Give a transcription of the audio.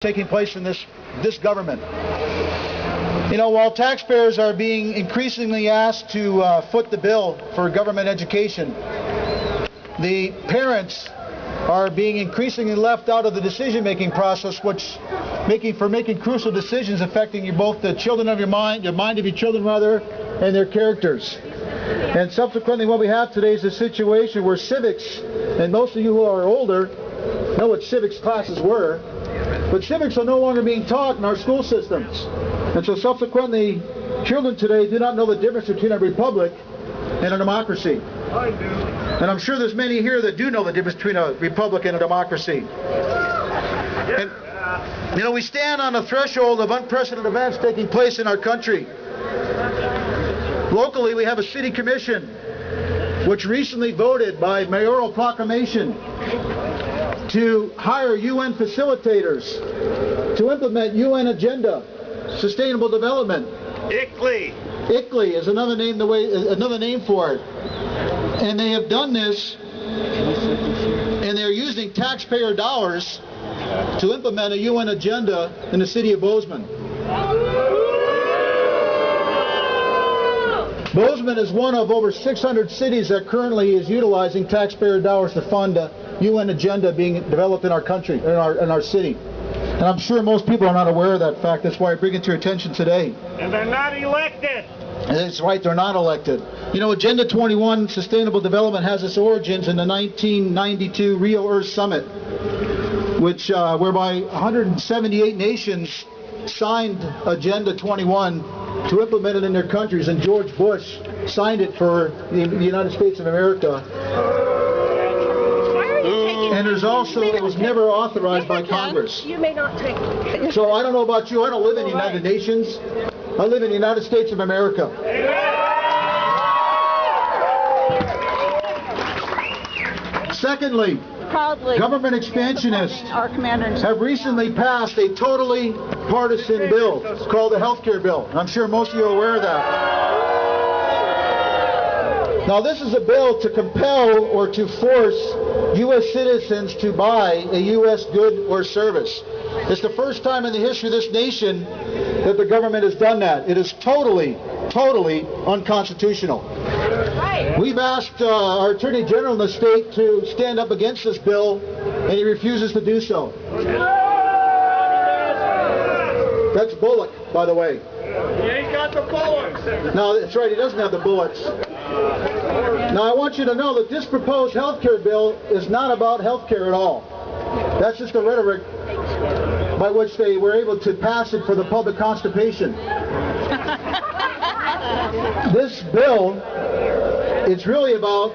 taking place in this government. You know, while taxpayers are being increasingly asked to foot the bill for government education, the parents are being increasingly left out of the decision-making process, which making crucial decisions affecting both the children of your mind of your children rather, and their characters. And subsequently, what we have today is a situation where civics, and most of you who are older know what civics classes were, but civics are no longer being taught in our school systems. And so subsequently, children today do not know the difference between a republic and a democracy. I do. And I'm sure there's many here that do know the difference between a republic and a democracy. And, you know, we stand on the threshold of unprecedented events taking place in our country. Locally, we have a city commission which recently voted by mayoral proclamation to hire UN facilitators to implement UN agenda, sustainable development. ICLEI. ICLEI is another name for it. And they have done this, and they're using taxpayer dollars to implement a UN agenda in the city of Bozeman. Bozeman is one of over 600 cities that currently is utilizing taxpayer dollars to fund a UN agenda being developed in our country, in our city. And I'm sure most people are not aware of that fact. That's why I bring it to your attention today. And they're not elected. That's right, they're not elected. You know, Agenda 21 Sustainable Development has its origins in the 1992 Rio Earth Summit, which whereby 178 nations signed Agenda 21 to implement it in their countries, and George Bush signed it for the United States of America. And there's also, it was never authorized by Congress. You may not take it. So I don't know about you, I don't live in the United Nations. I live in the United States of America. Secondly, government expansionists have recently passed a totally partisan bill called the health care bill. I'm sure most of you are aware of that. Now, this is a bill to compel or to force U.S. citizens to buy a U.S. good or service. It's the first time in the history of this nation that the government has done that. It is totally unconstitutional. We've asked our Attorney General in the state to stand up against this bill, and he refuses to do so. That's Bullock, by the way. He ain't got the bullets. No, that's right, he doesn't have the bullets. Now, I want you to know that this proposed health care bill is not about health care at all. That's just the rhetoric by which they were able to pass it for the public constipation. This bill, it's really about